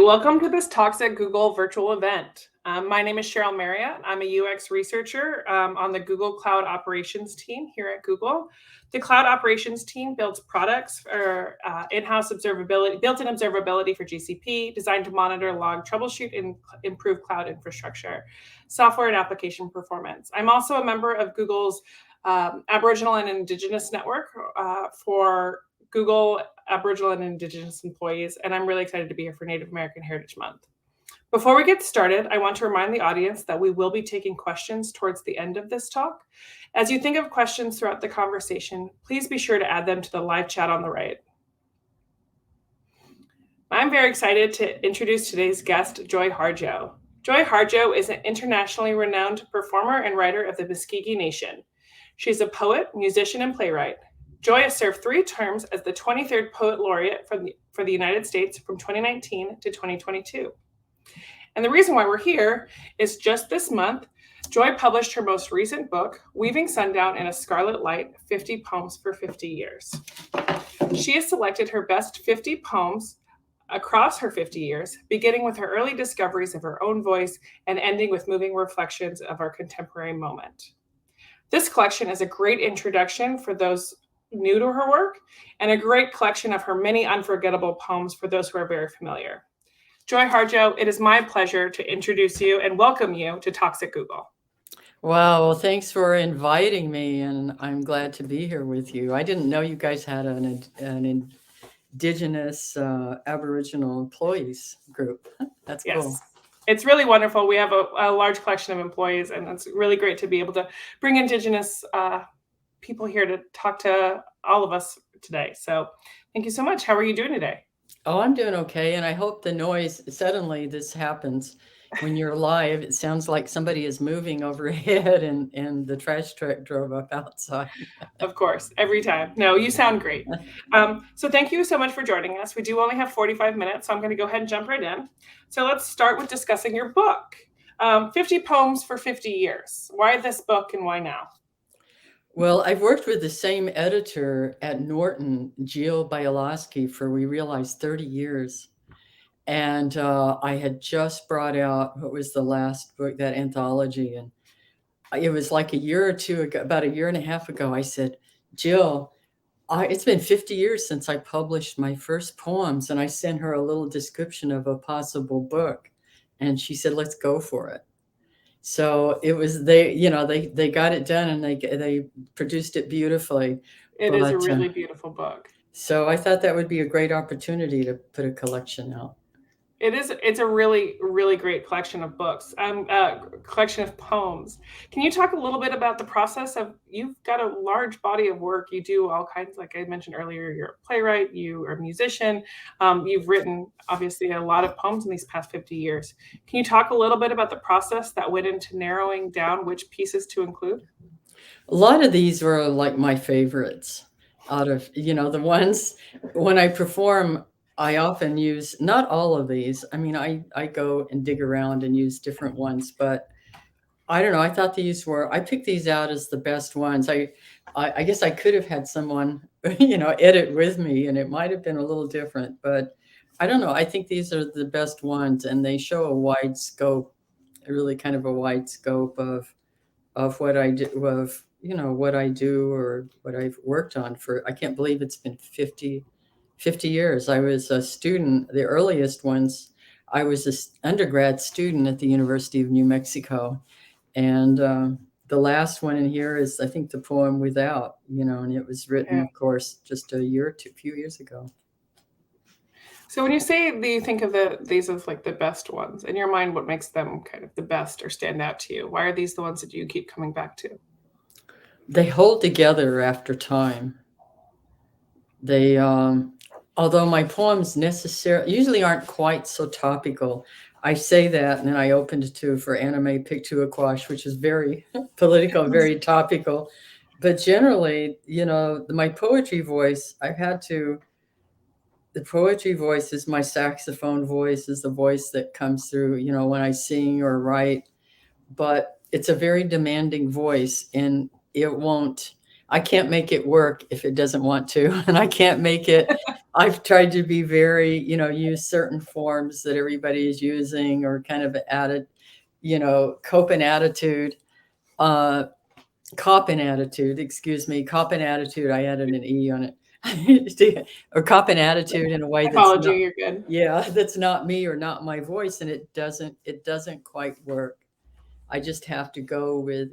Welcome to this Talks at Google virtual event. My name is Cheryl Marriott. I'm a UX researcher on the Google Cloud Operations team here at Google. The Cloud Operations team builds products for in-house observability, built-in observability for GCP, designed to monitor, log, troubleshoot, and improve cloud infrastructure, software, and application performance. I'm also a member of Google's Aboriginal and Indigenous Network for Google Aboriginal and Indigenous employees, and I'm really excited to be here for Native American Heritage Month. Before we get started, I want to remind the audience that we will be taking questions towards the end of this talk. As you think of questions throughout the conversation, please be sure to add them to the live chat on the right. I'm very excited to introduce today's guest, Joy Harjo. Joy Harjo is an internationally renowned performer and writer of the Muscogee Nation. She's a poet, musician, and playwright. Joy has served 3 terms as the 23rd Poet Laureate for the United States from 2019 to 2022. And the reason why we're here is just this month, Joy published her most recent book, Weaving Sundown in a Scarlet Light, 50 Poems for 50 Years. She has selected her best 50 poems across her 50 years, beginning with her early discoveries of her own voice and ending with moving reflections of our contemporary moment. This collection is a great introduction for those new to her work, and a great collection of her many unforgettable poems for those who are very familiar. Joy Harjo, it is my pleasure to introduce you and welcome you to Talks at Google. Wow, well, thanks for inviting me, and I'm glad to be here with you. I didn't know you guys had an Indigenous Aboriginal employees group. That's yes. Cool. It's really wonderful. We have a large collection of employees, and it's really great to be able to bring Indigenous people here to talk to all of us today. So thank you so much. How are you doing today? Oh, I'm doing okay. And I hope the noise, suddenly this happens when you're live. It sounds like somebody is moving overhead and the trash truck drove up outside. Of course, every time. No, you sound great. So thank you so much for joining us. We do only have 45 minutes, so I'm going to go ahead and jump right in. So let's start with discussing your book, 50 Poems for 50 Years. Why this book and why now? Well, I've worked with the same editor at Norton, Jill Bialowski, for we realized 30 years. And I had just brought out, what was the last book, that anthology. And it was like a year or two ago, about a year and a half ago, I said, Jill, it's been 50 years since I published my first poems. And I sent her a little description of a possible book. And she said, let's go for it. So it was, they got it done and they produced it beautifully. It is a really beautiful book. So I thought that would be a great opportunity to put a collection out. It's a really, really great collection of books, collection of poems. Can you talk a little bit about the process of, you've got a large body of work. You do all kinds, like I mentioned earlier, you're a playwright, you are a musician. You've written obviously a lot of poems in these past 50 years. Can you talk a little bit about the process that went into narrowing down which pieces to include? A lot of these were like my favorites out of, the ones when I perform, I often use, not all of these. I mean, I go and dig around and use different ones, but I don't know. I thought I picked these out as the best ones. I guess I could have had someone, edit with me and it might have been a little different, but I don't know. I think these are the best ones and they show a wide scope, really kind of a wide scope of what I do, what I do or what I've worked on for, I can't believe it's been 50 years. I was a student, the earliest ones, I was an undergrad student at the University of New Mexico. And the last one in here is, I think, the poem Without, and it was written, of course, just a few years ago. So when you say, do you think of these as like the best ones? In your mind, what makes them kind of the best or stand out to you? Why are these the ones that you keep coming back to? They hold together after time. They, although my poems usually aren't quite so topical. I say that, and then I opened for Anime Pictuaquash, which is very political, very topical. But generally, my poetry voice, the poetry voice is my saxophone voice, is the voice that comes through, when I sing or write. But it's a very demanding voice, and I can't make it work if it doesn't want to, and I can't make it. I've tried to be very, use certain forms that everybody is using, or kind of added, coping attitude, copping attitude, excuse me, copping attitude. I added an E on it, or copping attitude in a way I that's followed you. not, You're good. yeah, that's not me or not my voice, and it doesn't quite work. I just have to go with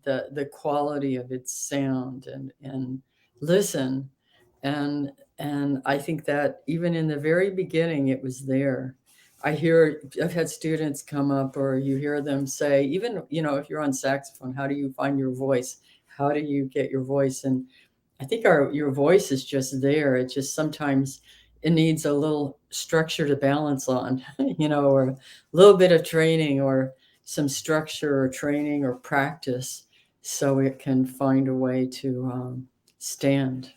the quality of its sound, and listen, and I think that even in the very beginning it was there. I've had students come up, or you hear them say, even, if you're on saxophone, how do you find your voice? How do you get your voice? And I think your voice is just there. It just sometimes it needs a little structure to balance on, or a little bit of training, or some structure or training or practice, so it can find a way to stand.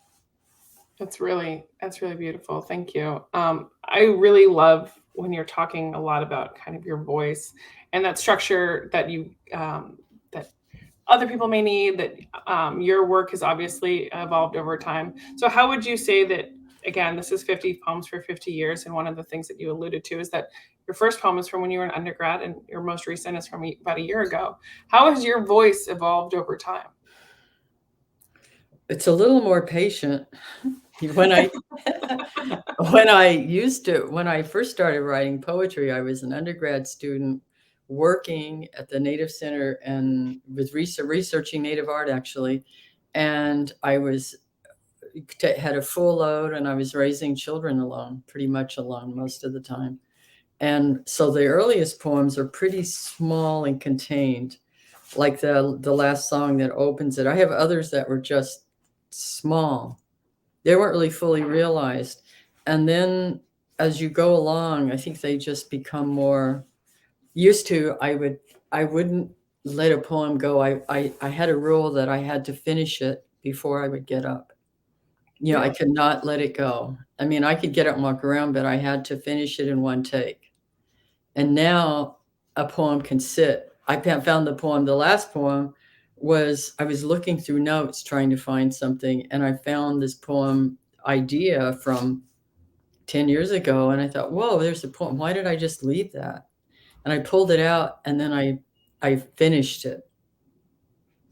That's really beautiful. Thank you. I really love when you're talking a lot about kind of your voice and that structure that you that other people may need. That your work has obviously evolved over time. So, how would you say that? Again, this is 50 poems for 50 years, and one of the things that you alluded to is that your first poem is from when you were an undergrad, and your most recent is from about a year ago. How has your voice evolved over time? It's a little more patient. When I when I first started writing poetry, I was an undergrad student working at the Native Center and was researching Native art, actually. And I had a full load, and I was raising children alone, pretty much alone most of the time. And so the earliest poems are pretty small and contained, like the last song that opens it. I have others that were just small. They weren't really fully realized. And then as you go along, I think they just become more used to. I wouldn't let a poem go. I had a rule that I had to finish it before I would get up. I could not let it go. I mean, I could get up and walk around, but I had to finish it in one take. And now a poem can sit. Found the last poem was, I was looking through notes trying to find something, and I found this poem idea from 10 years ago, and I thought, whoa, there's a poem. Why did I just leave that? And I pulled it out, and then I finished it.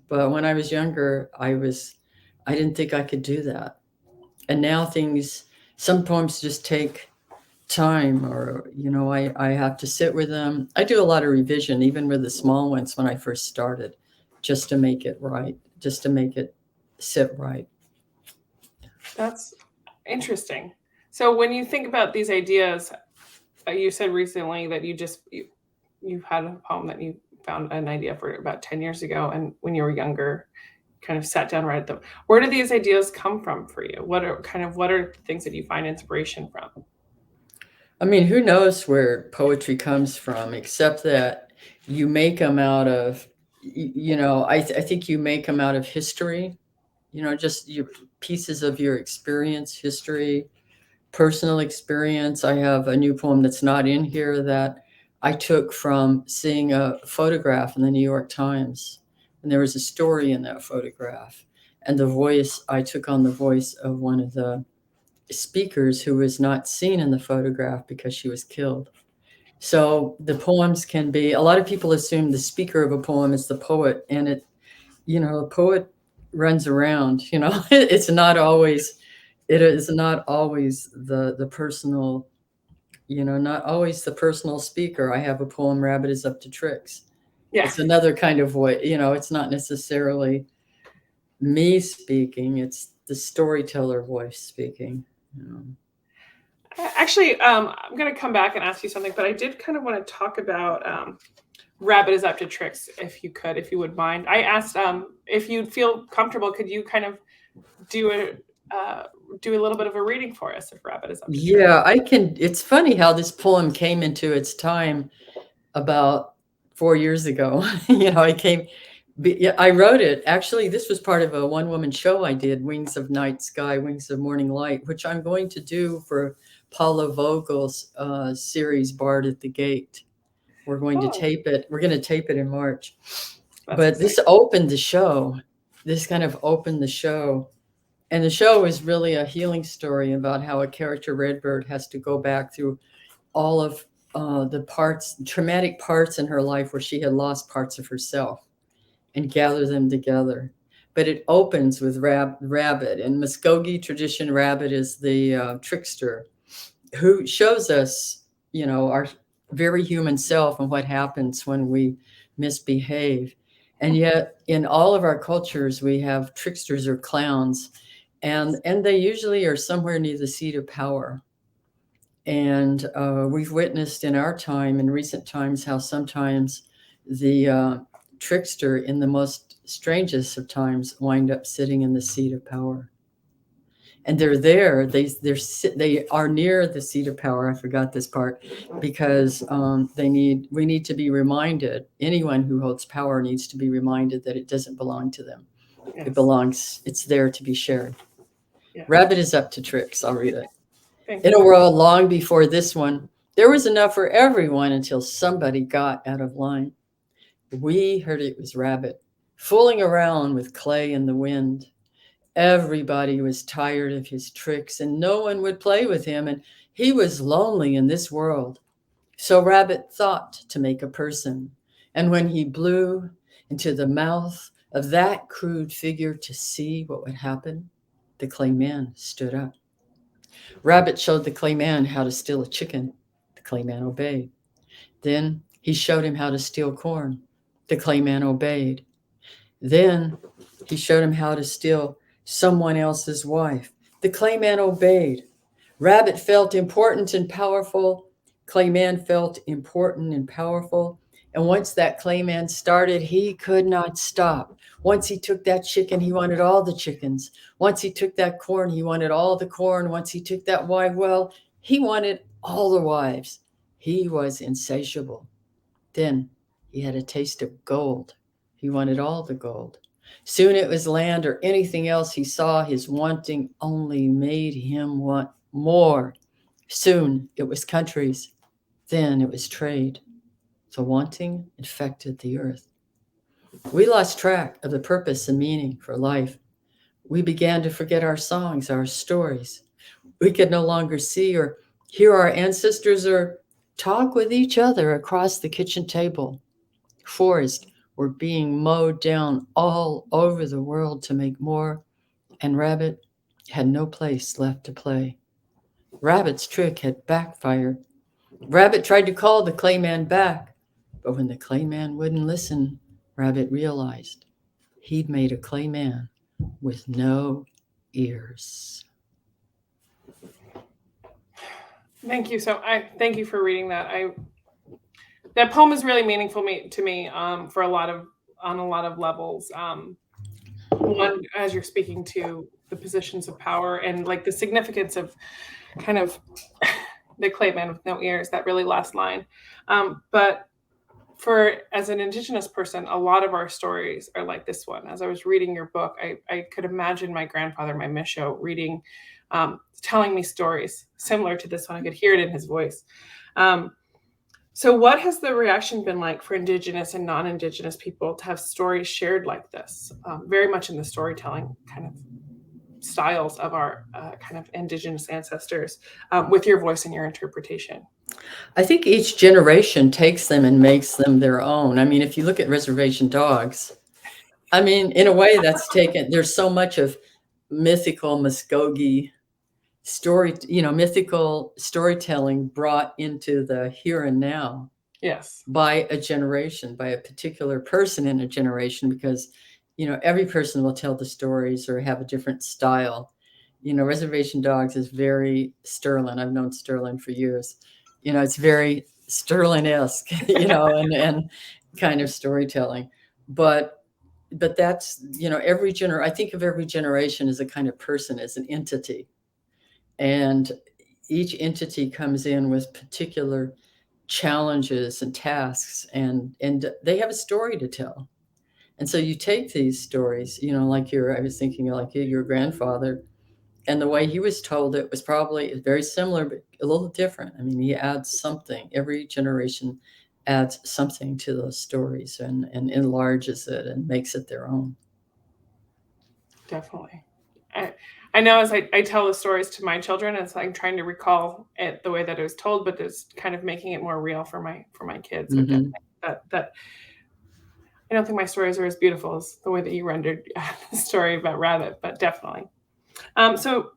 But when I was younger, I didn't think I could do that. And now some poems just take time, or I have to sit with them. I do a lot of revision, even with the small ones when I first started, just to make it right, just to make it sit right. That's interesting. So when you think about these ideas, you said recently that you've had a poem that you found an idea for about 10 years ago, and when you were younger, kind of sat down, read them. Where do these ideas come from for you? What are things that you find inspiration from? I mean, who knows where poetry comes from, except that you make them out of, I think you make them out of history, just your pieces of your experience, history, personal experience. I have a new poem that's not in here that I took from seeing a photograph in the New York Times. And there was a story in that photograph. And I took on the voice of one of the speakers who was not seen in the photograph because she was killed. So the poems can be, a lot of people assume the speaker of a poem is the poet, and a poet runs around, it's not always, it is not always the personal, not always the personal speaker. I have a poem, Rabbit is Up to Tricks. Yeah. It's another kind of voice, it's not necessarily me speaking, it's the storyteller voice speaking. Actually, I'm going to come back and ask you something, but I did kind of want to talk about Rabbit is Up to Tricks, if you would mind. I asked if you'd feel comfortable, could you kind of do a little bit of a reading for us if Rabbit is Up to Tricks? Yeah, I can. It's funny how this poem came into its time about 4 years ago. I wrote it. Actually, this was part of a one-woman show I did, Wings of Night Sky, Wings of Morning Light, which I'm going to do for Paula Vogel's series, Bard at the Gate. We're going to tape it. We're going to tape it in March. But this opened the show. this kind of opened the show. And the show is really a healing story about how a character, Redbird, has to go back through all of the traumatic parts in her life where she had lost parts of herself and gather them together. But it opens with Rabbit. In Muskogee tradition, Rabbit is the trickster who shows us, our very human self and what happens when we misbehave. And yet in all of our cultures, we have tricksters or clowns, and they usually are somewhere near the seat of power. And we've witnessed in our time, in recent times, how sometimes the trickster in the most strangest of times wind up sitting in the seat of power. And they're there. They are near the seat of power. I forgot this part because we need to be reminded. Anyone who holds power needs to be reminded that it doesn't belong to them. Yes. It's there to be shared. Yeah. Rabbit is up to tricks. I'll read it. Thank In you. a world long before this one, there was enough for everyone until somebody got out of line. We heard it was Rabbit, fooling around with clay in the wind. Everybody was tired of his tricks and no one would play with him, and he was lonely in this world. So Rabbit thought to make a person, and when he blew into the mouth of that crude figure to see what would happen, the clay man stood up. Rabbit showed the clay man how to steal a chicken. The clay man obeyed. Then he showed him how to steal corn. The clay man obeyed. Then he showed him how to steal someone else's wife. The clay man obeyed. Rabbit felt important and powerful. Clay man felt important and powerful. And once that clay man started, he could not stop. Once he took that chicken, he wanted all the chickens. Once he took that corn, he wanted all the corn. Once he took that wife, well, he wanted all the wives. He was insatiable. Then he had a taste of gold. He wanted all the gold. Soon it was land or anything else he saw. His wanting only made him want more. Soon it was countries. Then it was trade. The wanting infected the earth. We lost track of the purpose and meaning for life. We began to forget our songs, our stories. We could no longer see or hear our ancestors or talk with each other across the kitchen table. Forests were being mowed down all over the world to make more, and Rabbit had no place left to play. Rabbit's trick had backfired. Rabbit tried to call the clay man back, but when the clay man wouldn't listen, Rabbit realized he'd made a clay man with no ears. Thank you. Thank you for reading that. That poem is really meaningful to me on a lot of levels. One, as you're speaking to the positions of power and like the significance of kind of the clay man with no ears, that really last line. But as an Indigenous person, a lot of our stories are like this one. As I was reading your book, I could imagine my grandfather, my Misho, reading, telling me stories similar to this one. I could hear it in his voice. So what has the reaction been like for Indigenous and non-Indigenous people to have stories shared like this, very much in the storytelling kind of styles of our kind of Indigenous ancestors, with your voice and your interpretation? I think each generation takes them and makes them their own. I mean, if you look at Reservation Dogs, I mean, in a way that's taken, there's so much of mythical Muskogee story, mythical storytelling brought into the here and now. Yes. By a generation, by a particular person in a generation, because, every person will tell the stories or have a different style. Reservation Dogs is very Sterling. I've known Sterling for years. It's very Sterling-esque, and kind of storytelling. But that's, I think of every generation as a kind of person, as an entity. And each entity comes in with particular challenges and tasks, and they have a story to tell. And so you take these stories, I was thinking like your grandfather, and the way he was told it was probably very similar, but a little different. I mean, he adds something. Every generation adds something to those stories and enlarges it and makes it their own. Definitely. I know as I tell the stories to my children, it's like trying to recall it the way that it was told, but it's kind of making it more real for my kids. So definitely that I don't think my stories are as beautiful as the way that you rendered the story about Rabbit, but definitely. So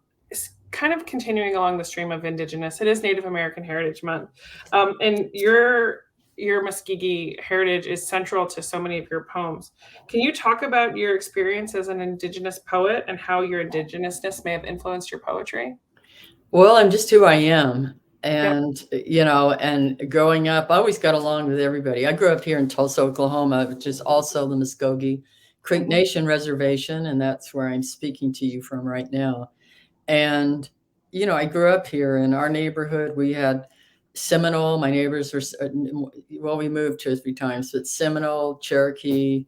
kind of continuing along the stream of Indigenous, it is Native American Heritage Month, and your Muskogee heritage is central to so many of your poems. Can you talk about your experience as an Indigenous poet and how your Indigenousness may have influenced your poetry? Well, I'm just who I am. Yep. And, and growing up, I always got along with everybody. I grew up here in Tulsa, Oklahoma, which is also the Muskogee Creek Mm-hmm. Nation Reservation. And that's where I'm speaking to you from right now. And, I grew up here in our neighborhood. We had Seminole. My neighbors were, well, we moved 2 or 3 times, but Seminole, Cherokee,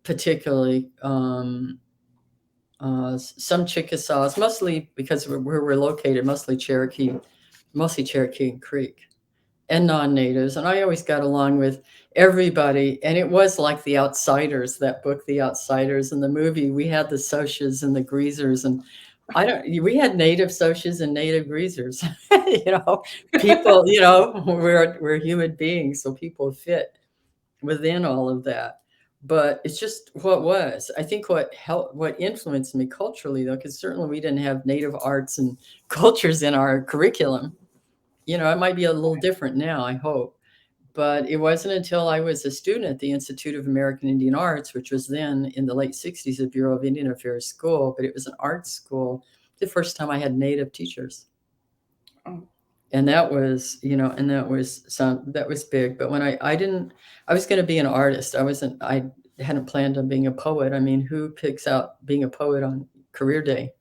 particularly, some Chickasaws, mostly because where we're located, mostly Cherokee and Creek, and non-natives. And I always got along with everybody. And it was like The Outsiders, that book, The Outsiders, and the movie. We had the Socias and the Greasers, and we had native Socias and native Greasers. People, we're human beings, so people fit within all of that. But it's just what was. I think what influenced me culturally, though, because certainly we didn't have native arts and cultures in our curriculum. It might be a little different now, I hope. But it wasn't until I was a student at the Institute of American Indian Arts, which was then in the late 60s a Bureau of Indian Affairs school, but it was an art school, the first time I had native teachers. Oh. And that was, that was big. But when I was going to be an artist. I hadn't planned on being a poet. I mean, who picks out being a poet on career day?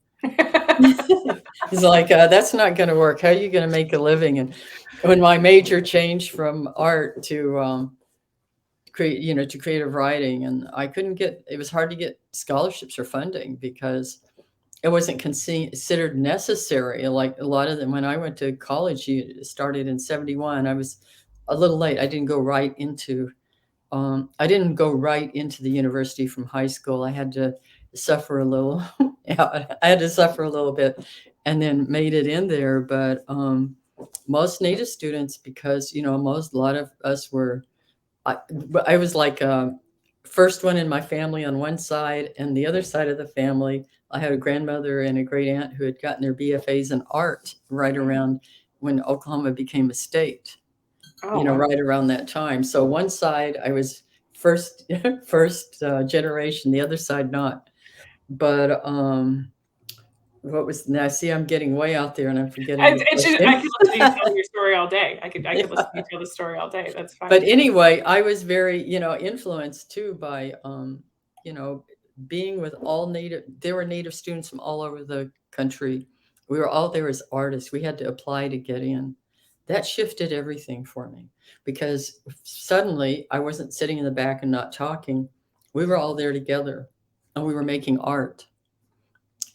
He's like, that's not going to work. How are you going to make a living? And when my major changed from art to to creative writing, and it was hard to get scholarships or funding because it wasn't considered necessary. Like a lot of them, when I went to college, you started in 71. I was a little late. I didn't go right into the university from high school. I had to suffer a little. Yeah, I had to suffer a little bit and then made it in there. But most native students, because, a lot of us were, I was like first one in my family on one side, and the other side of the family, I had a grandmother and a great aunt who had gotten their BFAs in art right around when Oklahoma became a state. Oh, wow. Right around that time. So one side I was first generation, the other side not. But what was now? See, I'm getting way out there, and I'm forgetting your I question. could listen to you tell your story all day. I could Yeah. listen to you tell the story all day. That's fine. But anyway, I was very, influenced too by, being with all native. There were native students from all over the country. We were all there as artists. We had to apply to get in. That shifted everything for me because suddenly I wasn't sitting in the back and not talking. We were all there together and we were making art.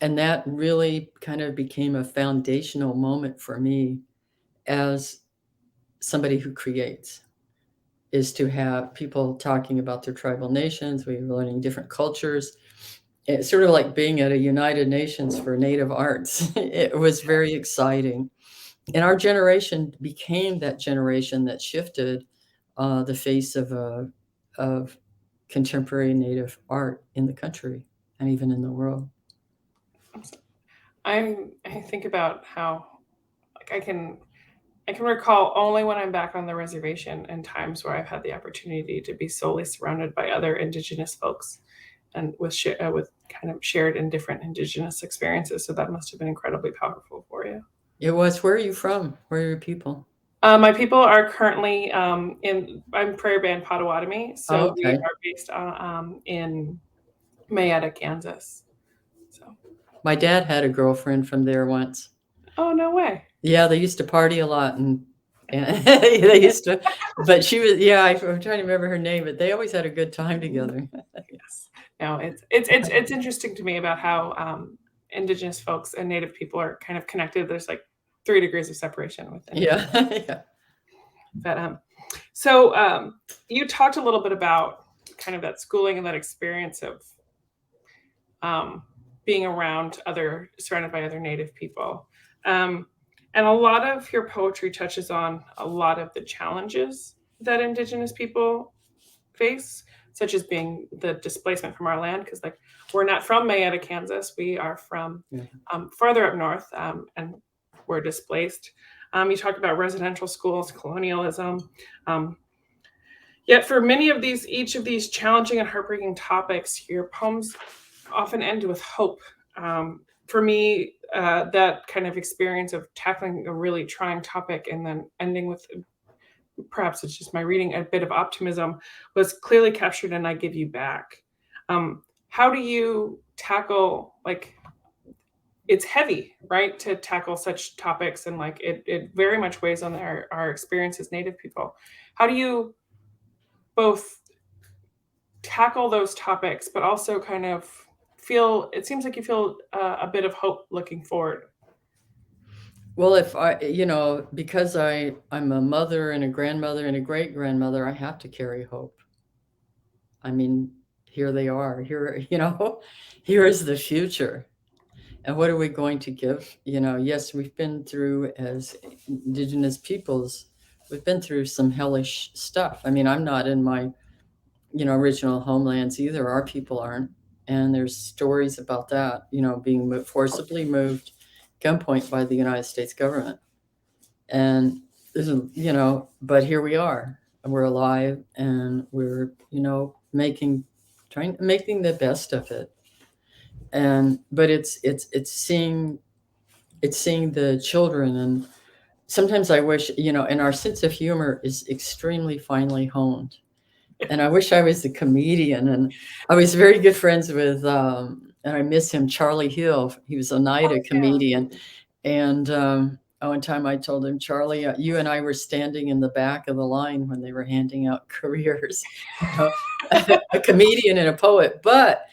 And that really kind of became a foundational moment for me as somebody who creates, is to have people talking about their tribal nations. We were learning different cultures. It's sort of like being at a United Nations for Native Arts. It was very exciting. And our generation became that generation that shifted the face of contemporary Native art in the country and even in the world. I think about how like I can recall only when I'm back on the reservation and times where I've had the opportunity to be solely surrounded by other Indigenous folks and with kind of shared and different Indigenous experiences. So that must have been incredibly powerful for you. It was. Where are you from? Where are your people? My people are currently I'm Prairie Band Potawatomi, so we Okay. are based in Mayetta, Kansas. So. My dad had a girlfriend from there once. Oh, no way. Yeah, they used to party a lot, and they used to. But she was, yeah. I'm trying to remember her name, but they always had a good time together. Yes. No, it's interesting to me about how Indigenous folks and Native people are kind of connected. There's like 3 degrees of separation within. Yeah, yeah. But so you talked a little bit about kind of that schooling and that experience of being surrounded by other Native people. And a lot of your poetry touches on a lot of the challenges that Indigenous people face, such as being the displacement from our land, because like we're not from Mayetta, Kansas. We are from farther up north, and we're displaced. You talked about residential schools, colonialism. Yet for many of each of these challenging and heartbreaking topics, your poems often end with hope. For me, that kind of experience of tackling a really trying topic and then ending with, perhaps it's just my reading, a bit of optimism was clearly captured in I Give You Back. How do you tackle, like, it's heavy, right, to tackle such topics, and like it very much weighs on our experience as Native people. How do you both tackle those topics, but also kind of it seems like you feel a bit of hope looking forward? Well, if I, because I'm a mother and a grandmother and a great grandmother, I have to carry hope. I mean, here they are. Here, here is the future. And what are we going to give? Yes, we've been through, as Indigenous peoples, we've been through some hellish stuff. I mean, I'm not in my, original homelands either. Our people aren't. And there's stories about that, being forcibly moved gunpoint by the United States government. And, but here we are. We're alive, and we're, making the best of it. But it's seeing the children, and sometimes I wish, and our sense of humor is extremely finely honed. And I wish I was a comedian. And I was very good friends with, and I miss him, Charlie Hill. He was a Oneida comedian. And one time I told him, Charlie, you and I were standing in the back of the line when they were handing out careers, a comedian and a poet. But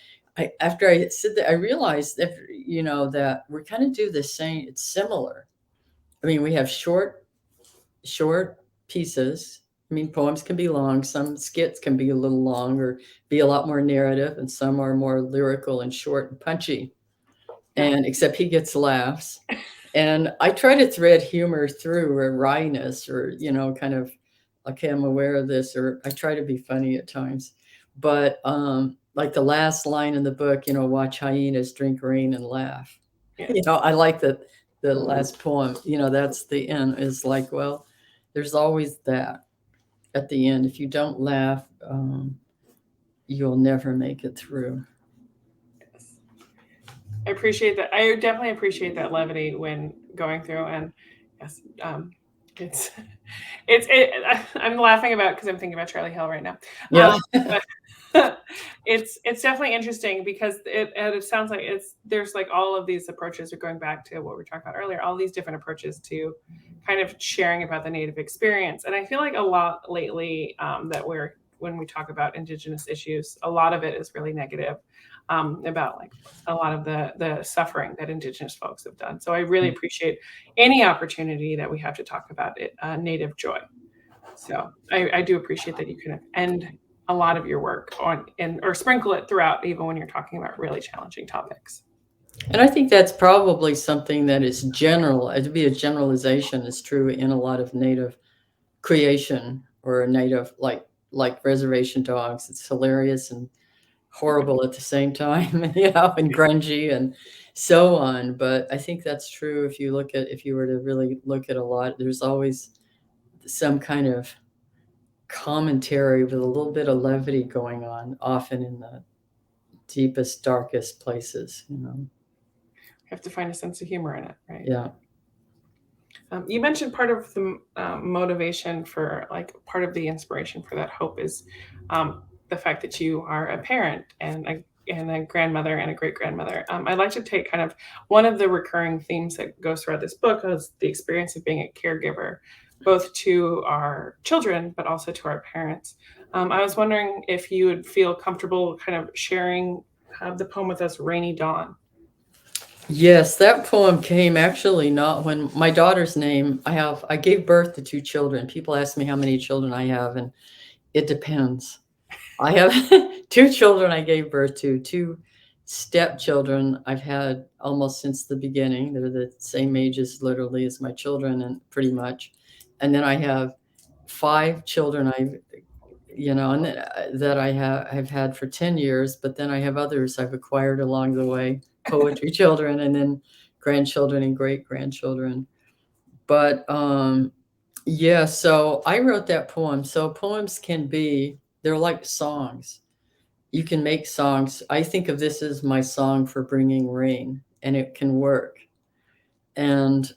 after I said that, I realized that, that we kind of do the same. It's similar. I mean, we have short pieces. I mean, poems can be long. Some skits can be a little long or be a lot more narrative, and some are more lyrical and short and punchy. And except he gets laughs. And I try to thread humor through, or wryness, or, kind of, okay, I'm aware of this, or I try to be funny at times. But like the last line in the book, watch hyenas drink rain and laugh. Yeah. I like the last poem, that's the end, is like, well, there's always that at the end. If you don't laugh, you'll never make it through. I appreciate that. I definitely appreciate that levity when going through, and yes, I'm laughing about, because I'm thinking about Charlie Hill right now. Yeah. But it's definitely interesting, because it sounds like there's like all of these approaches, are going back to what we were talking about earlier, all these different approaches to kind of sharing about the Native experience. And I feel like a lot lately, when we talk about Indigenous issues, a lot of it is really negative. About like a lot of the suffering that Indigenous folks have done. So I really appreciate any opportunity that we have to talk about it, Native joy. So I do appreciate that you can end a lot of your work on, or sprinkle it throughout, even when you're talking about really challenging topics. And I think that's probably something that is general. It'd be a generalization, is true in a lot of Native creation, or Native, like reservation dogs. It's hilarious and horrible at the same time, and grungy and so on. But I think that's true. If you were to really look at a lot, there's always some kind of commentary with a little bit of levity going on, often in the deepest, darkest places. You have to find a sense of humor in it, right? Yeah. You mentioned part of the motivation for, like, part of the inspiration for that hope is the fact that you are a parent and a grandmother and a great grandmother. I'd like to take kind of one of the recurring themes that goes throughout this book is the experience of being a caregiver, both to our children, but also to our parents. I was wondering if you would feel comfortable kind of sharing the poem with us, Rainy Dawn. Yes, that poem came actually not when my daughter's name. I gave birth to 2 children. People ask me how many children I have, and it depends. I have 2 children I gave birth to, 2 stepchildren I've had almost since the beginning. They're the same ages literally as my children, and pretty much. And then I have 5 children and that I've had for 10 years, but then I have others I've acquired along the way, poetry children, and then grandchildren and great grandchildren. But yeah, so I wrote that poem. So poems they're like songs. You can make songs. I think of this as my song for bringing rain, and it can work. And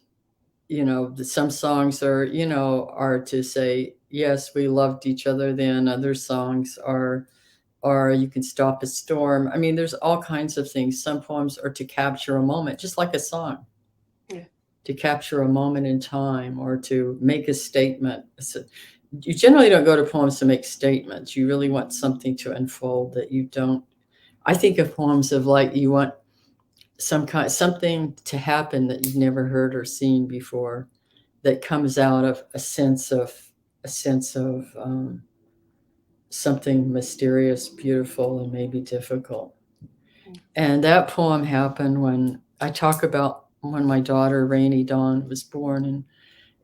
some songs are to say, yes, we loved each other then. Other songs are you can stop a storm. I mean, there's all kinds of things. Some poems are to capture a moment, just like a song. Yeah. To capture a moment in time or to make a statement. So you generally don't go to poems to make statements. You really want something to unfold that you don't. I think of poems of like you want something to happen that you've never heard or seen before, that comes out of a sense of something mysterious, beautiful, and maybe difficult. And that poem happened when I talk about when my daughter Rainy Dawn was born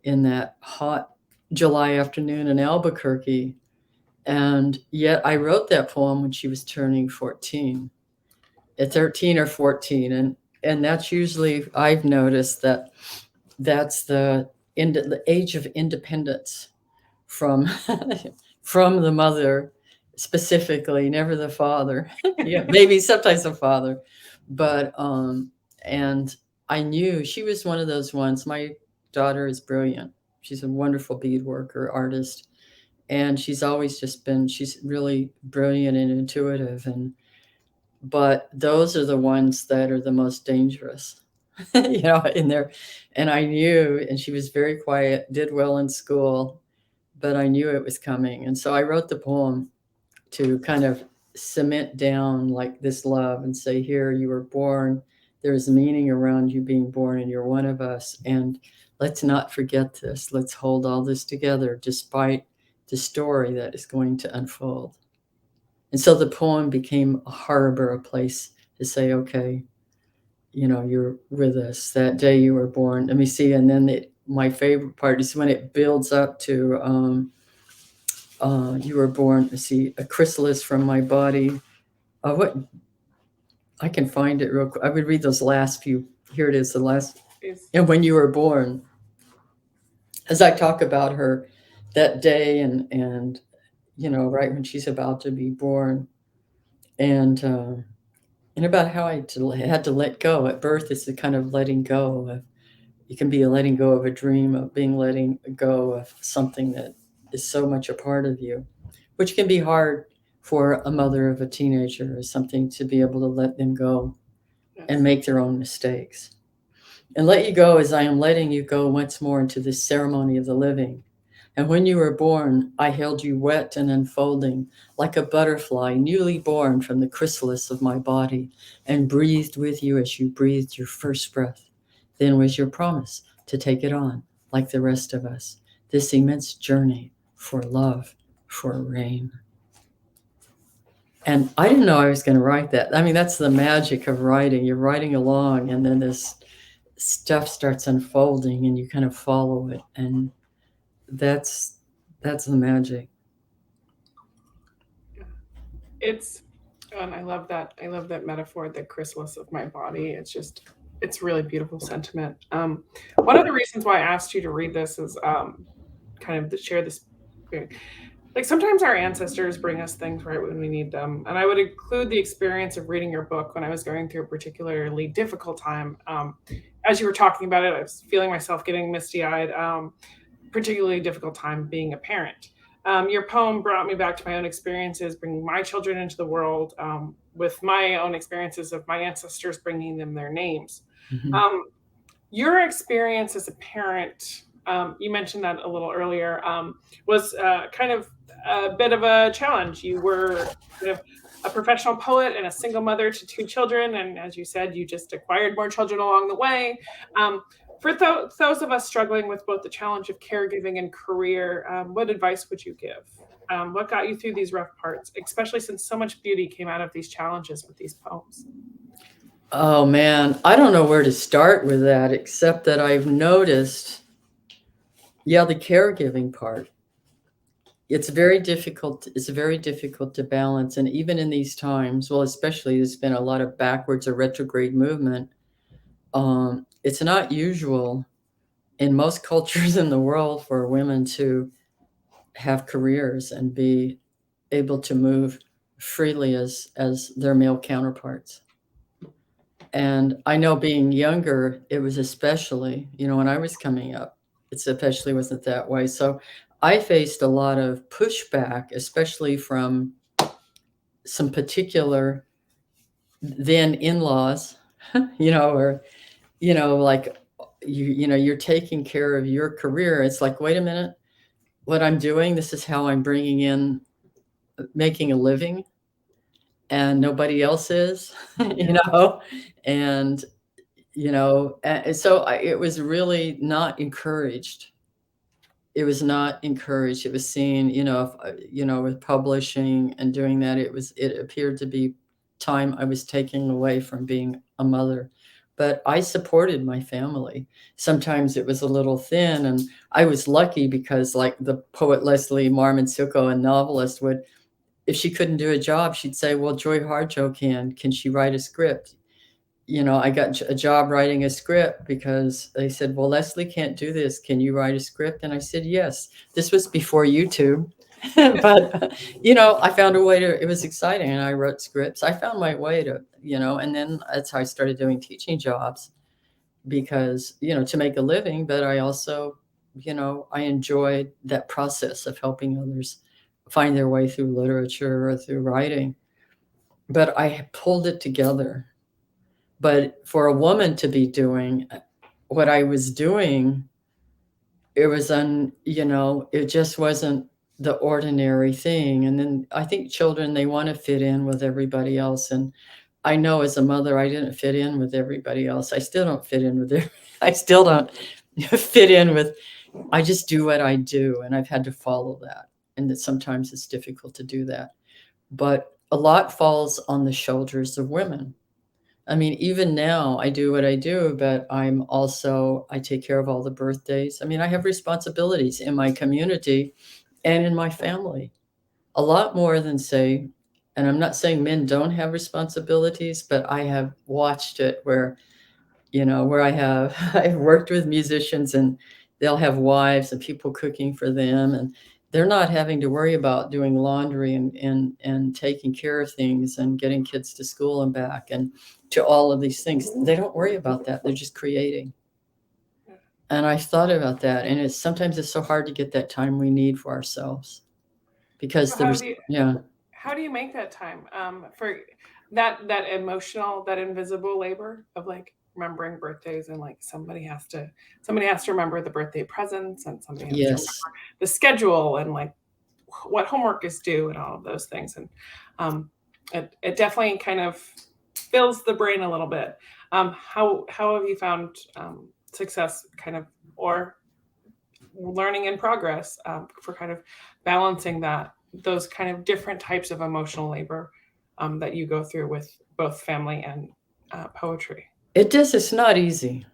in that hot July afternoon in Albuquerque. And yet I wrote that poem when she was turning 14, at 13 or 14. And that's usually, I've noticed that's the age of independence from from the mother specifically, never the father. Yeah, maybe sometimes the father, but and I knew she was one of those ones. My daughter is brilliant. She's a wonderful bead worker, artist, and she's really brilliant and intuitive. But those are the ones that are the most dangerous, in there. And I knew, and she was very quiet, did well in school, but I knew it was coming. And so I wrote the poem to kind of cement down like this love and say, here, you were born. There's meaning around you being born, and you're one of us. And let's not forget this. Let's hold all this together despite the story that is going to unfold. And so the poem became a harbor, a place to say, okay, you're with us. That day you were born. Let me see. And then my favorite part is when it builds up to you were born. Let's see, a chrysalis from my body. What I can find it real quick. I would read those last few. Here it is, the last. And when you were born, as I talk about her that day and right when she's about to be born, and about how I had to let go at birth. Is the kind of letting go of. You can be a letting go of a dream, of being letting go of something that is so much a part of you, which can be hard for a mother of a teenager, or something, to be able to let them go and make their own mistakes. And let you go as I am letting you go once more into this ceremony of the living. And when you were born, I held you wet and unfolding, like a butterfly newly born from the chrysalis of my body, and breathed with you as you breathed your first breath. Then was your promise to take it on, like the rest of us, this immense journey for love, for rain. And I didn't know I was going to write that. I mean, that's the magic of writing. You're writing along, and then this stuff starts unfolding, and you kind of follow it. And that's the magic. I love that. I love that metaphor, the chrysalis of my body. It's really beautiful sentiment. One of the reasons why I asked you to read this is kind of to share this. Like sometimes our ancestors bring us things right when we need them. And I would include the experience of reading your book when I was going through a particularly difficult time. As you were talking about it, I was feeling myself getting misty-eyed, particularly difficult time being a parent. Your poem brought me back to my own experiences, bringing my children into the world, with my own experiences of my ancestors bringing them their names. Mm-hmm. Your experience as a parent, you mentioned that a little earlier, was kind of a bit of a challenge. You were kind of a professional poet and a single mother to 2 children. And as you said, you just acquired more children along the way. For those of us struggling with both the challenge of caregiving and career, what advice would you give? What got you through these rough parts, especially since so much beauty came out of these challenges with these poems? Oh man, I don't know where to start with that, except that I've noticed, yeah, the caregiving part. It's very difficult. It's very difficult to balance. And even in these times, well, especially there's been a lot of backwards or retrograde movement. It's not usual in most cultures in the world for women to have careers and be able to move freely as their male counterparts. And I know being younger, it was especially, when I was coming up, it especially wasn't that way. So I faced a lot of pushback, especially from some particular then in-laws, or, like, you're taking care of your career. It's like, wait a minute, what I'm doing, this is how I'm bringing in, making a living, and nobody else is, you know, and so it was really not encouraged. It was not encouraged. It was seen, with publishing and doing that, it appeared to be time I was taking away from being a mother. But I supported my family. Sometimes it was a little thin, and I was lucky because, like the poet Leslie Marmon Succo, a novelist, would, if she couldn't do a job, she'd say, "Well, Joy Harjo can. Can she write a script?" I got a job writing a script because they said, "Well, Leslie can't do this. Can you write a script?" And I said, "Yes." This was before YouTube. But, I found a way it was exciting, and I wrote scripts. I found my way to, and then that's how I started doing teaching jobs because, to make a living. But I also, I enjoyed that process of helping others find their way through literature or through writing. But I pulled it together. But for a woman to be doing what I was doing, it just wasn't the ordinary thing. And then I think children, they want to fit in with everybody else. And I know as a mother, I didn't fit in with everybody else. I still don't fit in with I still don't fit in with, I just do what I do. And I've had to follow that. And that sometimes it's difficult to do that. But a lot falls on the shoulders of women. I mean, even now I do what I do, but I take care of all the birthdays. I mean, I have responsibilities in my community and in my family, a lot more than, say, and I'm not saying men don't have responsibilities, but I have watched it where I've worked with musicians, and they'll have wives and people cooking for them, and they're not having to worry about doing laundry and taking care of things and getting kids to school and back and to all of these things. They don't worry about that. They're just creating. And I thought about that, and sometimes it's so hard to get that time we need for ourselves because So yeah. how do you make that time for that emotional, that invisible labor of like remembering birthdays, and like somebody has to remember the birthday presents, and somebody has to remember Yes. the schedule, and like what homework is due, and all of those things. And it definitely kind of fills the brain a little bit. How have you found success, kind of, or learning in progress, for kind of balancing those kind of different types of emotional labor that you go through with both family and poetry? It's not easy.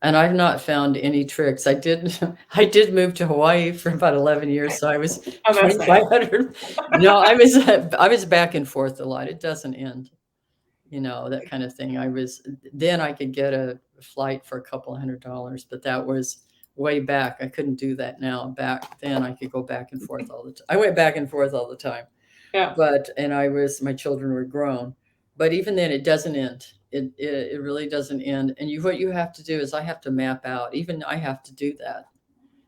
And I've not found any tricks. I did move to Hawaii for about 11 years, so I was Oh, that's nice. 2,500. No, I was back and forth a lot. It doesn't end, that kind of thing. Then I could get a flight for a couple $100, but that was way back. I couldn't do that now. Back then I could go back and forth all the time. I went back and forth all the time. Yeah. And my children were grown. But even then, it doesn't end. It really doesn't end. And what you have to do is I have to map out. Even I have to do that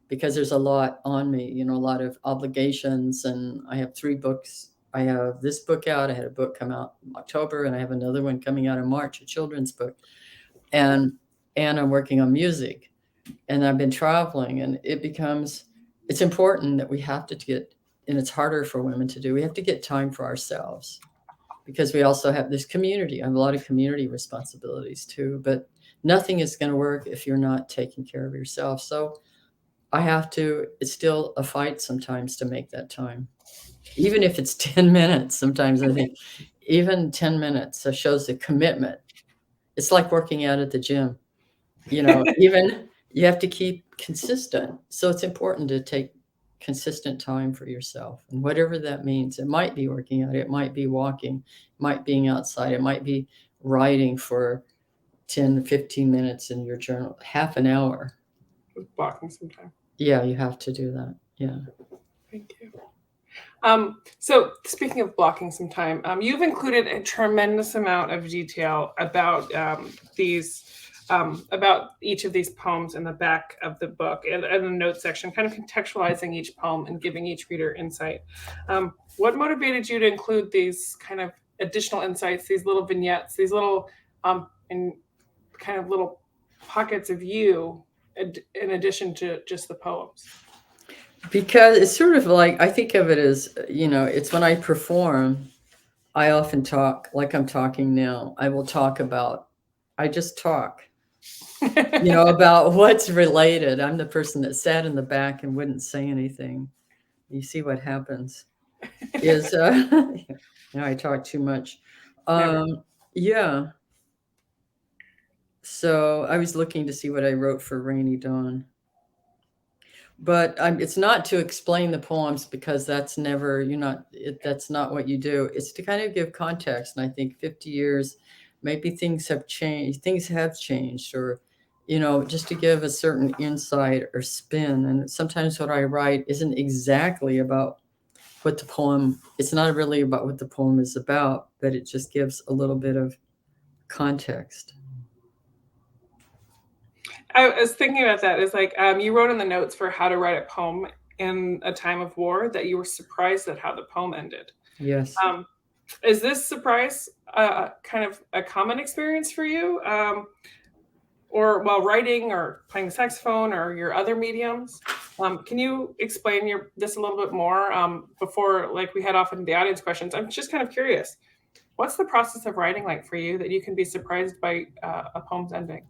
because there's a lot on me, a lot of obligations. And I have 3 books. I have this book out. I had a book come out in October, and I have another one coming out in March, a children's book. And I'm working on music, and I've been traveling, and it's important that we have to get, and it's harder for women to do. We have to get time for ourselves because we also have this community. I have a lot of community responsibilities too, but nothing is going to work if you're not taking care of yourself. So it's still a fight sometimes to make that time. Even if it's 10 minutes, sometimes I think even 10 minutes shows the commitment It's like working out at the gym. Even you have to keep consistent. So it's important to take consistent time for yourself. And whatever that means, it might be working out, it might be walking, it might being outside, it might be writing for 10, 15 minutes in your journal, half an hour. Blocking some time. Yeah, you have to do that. Yeah. Thank you. So speaking of blocking some time, you've included a tremendous amount of detail about about each of these poems in the back of the book and the notes section, kind of contextualizing each poem and giving each reader insight. What motivated you to include these kind of additional insights, these little vignettes, these little and kind of little pockets of you in addition to just the poems? Because it's sort of like, I think of it as, it's when I perform, I often talk like I'm talking now. I just talk, about what's related. I'm the person that sat in the back and wouldn't say anything. You see what happens is, now I talk too much. Yeah. So I was looking to see what I wrote for Rainy Dawn. But it's not to explain the poems, because that's never, that's not what you do. It's to kind of give context. And I think 50 years, maybe things have changed, or, just to give a certain insight or spin. And sometimes what I write isn't exactly about what the poem, it's not really about what the poem is about, but it just gives a little bit of context. I was thinking about that. It's like you wrote in the notes for how to write a poem in a time of war that you were surprised at how the poem ended. Yes. Is this surprise kind of a common experience for you, or while writing or playing the saxophone or your other mediums? Can you explain this a little bit more before, like, we head off into the audience questions? I'm just kind of curious. What's the process of writing like for you that you can be surprised by a poem's ending?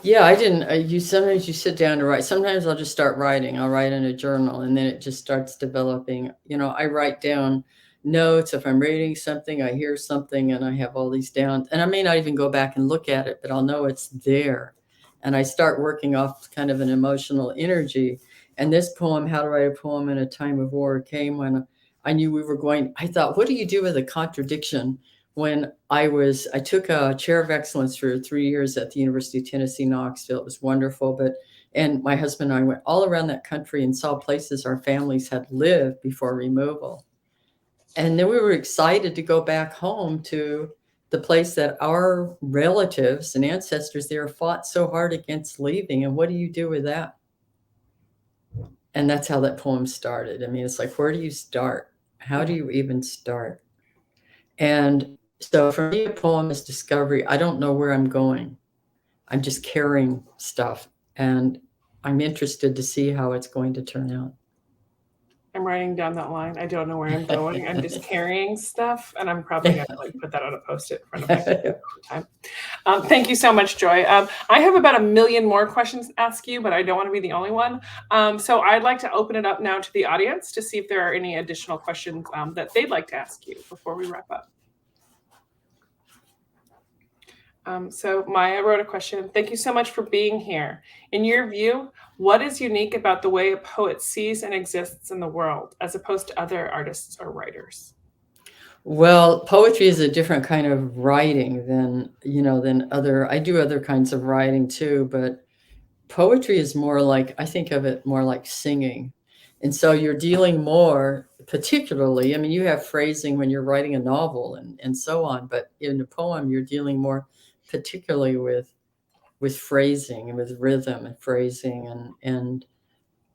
Yeah, I didn't. Sometimes you sit down to write. Sometimes I'll just start writing. I'll write in a journal, and then it just starts developing. I write down notes. If I'm reading something, I hear something, and I have all these down. And I may not even go back and look at it, but I'll know it's there. And I start working off kind of an emotional energy. And this poem, How to Write a Poem in a Time of War, came when I knew we were going. I thought, what do you do with a contradiction? When I took a chair of excellence for 3 years at the University of Tennessee, Knoxville. It was wonderful. And my husband and I went all around that country and saw places our families had lived before removal. And then we were excited to go back home to the place that our relatives and ancestors there fought so hard against leaving. And what do you do with that? And that's how that poem started. I mean, it's like, where do you start? How do you even start? And so for me, a poem is discovery. I don't know where I'm going. I'm just carrying stuff, and I'm interested to see how it's going to turn out. I'm writing down that line. I don't know where I'm going. I'm just carrying stuff, and I'm probably going to put that on a Post-it in front of my computer all the time. Thank you so much, Joy. I have about 1 million more questions to ask you, but I don't want to be the only one. So I'd like to open it up now to the audience to see if there are any additional questions that they'd like to ask you before we wrap up. So Maya wrote a question. Thank you so much for being here. In your view, what is unique about the way a poet sees and exists in the world as opposed to other artists or writers? Well, poetry is a different kind of writing than I do other kinds of writing too, but poetry is more like, I think of it more like singing. And so you're dealing more, particularly, I mean, you have phrasing when you're writing a novel and so on, but in a poem, you're dealing more particularly with phrasing and with rhythm and phrasing and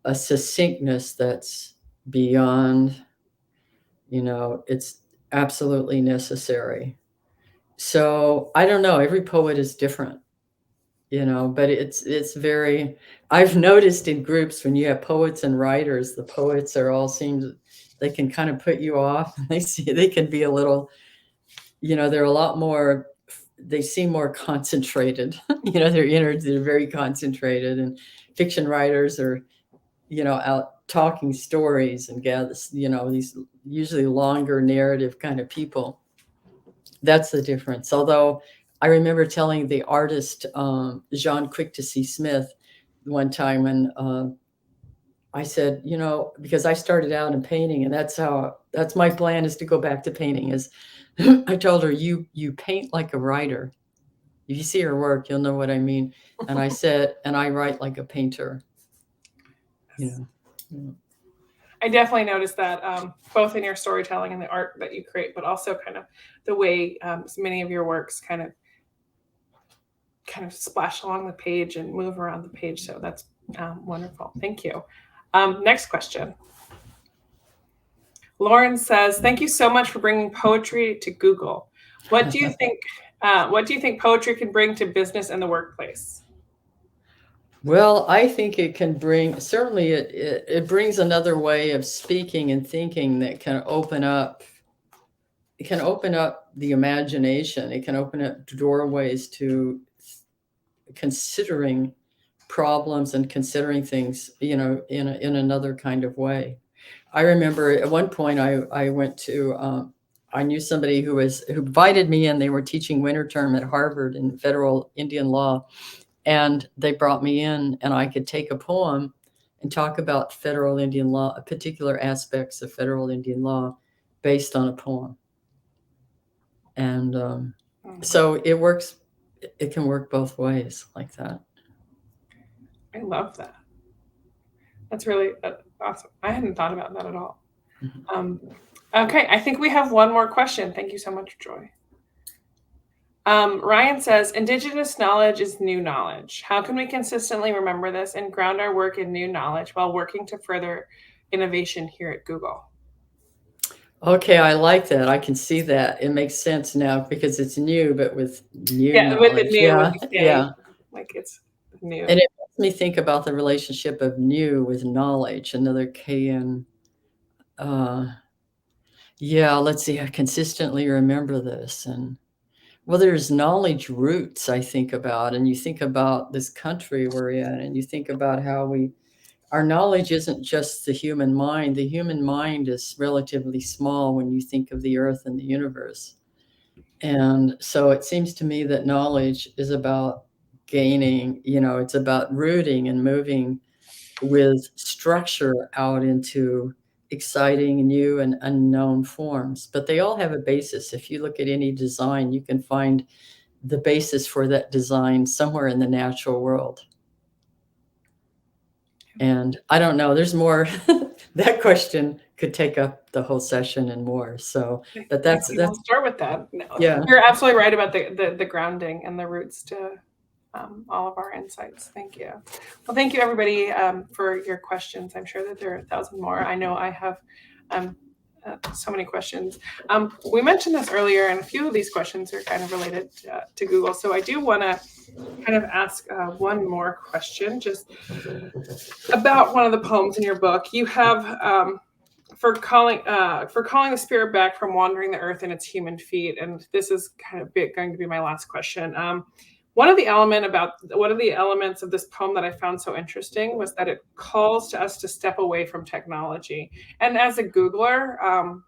a succinctness that's beyond, it's absolutely necessary. So I don't know, every poet is different, but it's very, I've noticed in groups when you have poets and writers, the poets are all they can kind of put you off. They can be a little, they're a lot more, they seem more concentrated. They're very concentrated, and fiction writers are, out talking stories and gather, these usually longer narrative kind of people. That's the difference. Although I remember telling the artist, Jean Quick to See Smith, one time when I said, because I started out in painting, and that's my plan, is to go back to painting. Is I told her, you paint like a writer. If you see her work, you'll know what I mean. And I said, and I write like a painter. Yeah. I definitely noticed that both in your storytelling and the art that you create, but also kind of the way many of your works kind of splash along the page and move around the page. So that's wonderful. Thank you. Next question. Lauren says, "Thank you so much for bringing poetry to Google. What do you think? What do you think poetry can bring to business and the workplace?" Well, I think it can bring, certainly it brings another way of speaking and thinking that can open up. It can open up the imagination. It can open up doorways to considering problems and considering things, in another kind of way. I remember at one point I went to, I knew somebody who invited me in. They were teaching winter term at Harvard in federal Indian law. And they brought me in, and I could take a poem and talk about federal Indian law, particular aspects of federal Indian law based on a poem. And so it works. It can work both ways like that. I love that. That's really awesome. I hadn't thought about that at all. Okay, I think we have one more question. Thank you so much, Joy. Ryan says, "Indigenous knowledge is new knowledge. How can we consistently remember this and ground our work in new knowledge while working to further innovation here at Google?" Okay, I like that. I can see that. It makes sense now because it's new, but with new With the knowledge. new, Yeah, with the K, yeah. like it's new. And it makes me think about the relationship of new with knowledge, another K in. Yeah, let's see. I consistently remember this. And well, there's knowledge roots I think about, and you think about this country we're in, and you think about how our knowledge isn't just the human mind. The human mind is relatively small when you think of the earth and the universe. And so it seems to me that knowledge is about gaining, it's about rooting and moving with structure out into exciting, new, and unknown forms. But they all have a basis. If you look at any design, you can find the basis for that design somewhere in the natural world. And I don't know, there's more. That question could take up the whole session and more. So, but We'll start with that. No, yeah. You're absolutely right about the grounding and the roots to all of our insights. Thank you. Well, thank you everybody for your questions. I'm sure that there are 1,000 more. I know I have so many questions. We mentioned this earlier, and a few of these questions are kind of related to Google. So I do want to kind of ask one more question, just about one of the poems in your book. You have for calling the spirit back from wandering the earth in its human feet, and this is kind of going to be my last question. One of the elements of this poem that I found so interesting was that it calls to us to step away from technology. And as a Googler,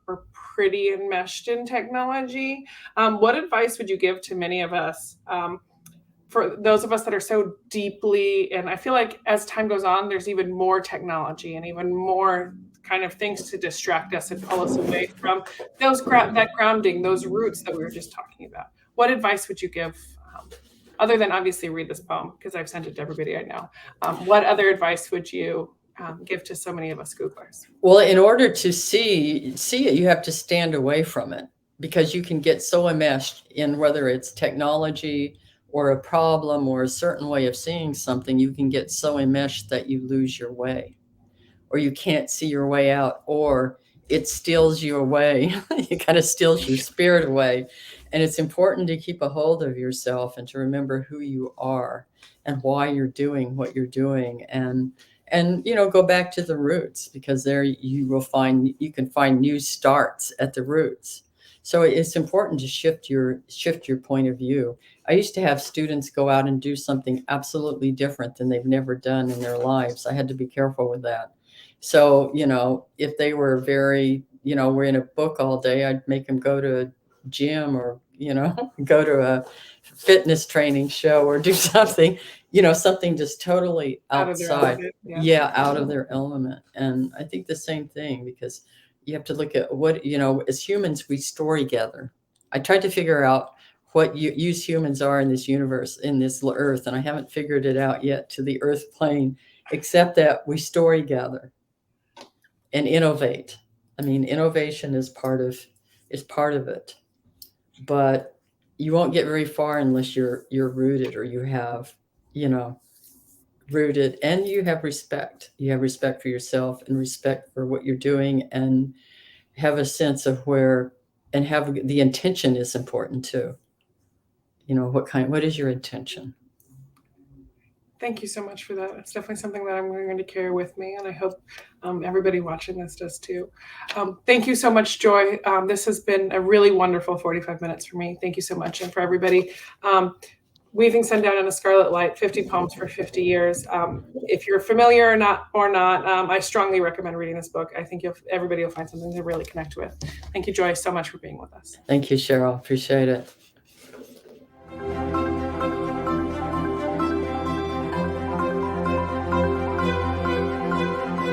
we're pretty enmeshed in technology. What advice would you give to many of us, for those of us that are so deeply, and I feel like as time goes on, there's even more technology and even more kind of things to distract us and pull us away from that grounding, those roots that we were just talking about. What advice would you give, other than obviously read this poem, because I've sent it to everybody I know? What other advice would you give to so many of us Googlers? Well, in order to see it, you have to stand away from it, because you can get so enmeshed in whether it's technology or a problem or a certain way of seeing something. You can get so enmeshed that you lose your way, or you can't see your way out, or it steals you away. It kind of steals your spirit away. And it's important to keep a hold of yourself and to remember who you are and why you're doing what you're doing. And go back to the roots, because there you can find new starts at the roots. So it's important to shift your point of view. I used to have students go out and do something absolutely different than they've never done in their lives. I had to be careful with that. So, if they were we're in a book all day, I'd make them go to a gym or, go to a fitness training show or do something, something just totally Out of their outside. element, yeah. Yeah, out of their element. And I think the same thing, because you have to look at what, as humans, we story gather. I tried to figure out what use humans are in this universe, in this earth, and I haven't figured it out yet to the earth plane, except that we story gather and innovate. I mean, innovation is part of it, but you won't get very far unless you're rooted, or you have, rooted, and you have respect. You have respect for yourself and respect for what you're doing, and have a sense of where, and have the intention is important too. What is your intention? Thank you so much for that. It's definitely something that I'm going to carry with me, and I hope everybody watching this does too. Thank you so much, Joy. This has been a really wonderful 45 minutes for me. Thank you so much. And for everybody, Weaving Sundown and a Scarlet Light, 50 Poems for 50 Years. If you're familiar or not, I strongly recommend reading this book. I think everybody will find something to really connect with. Thank you, Joy, so much for being with us. Thank you, Cheryl. Appreciate it.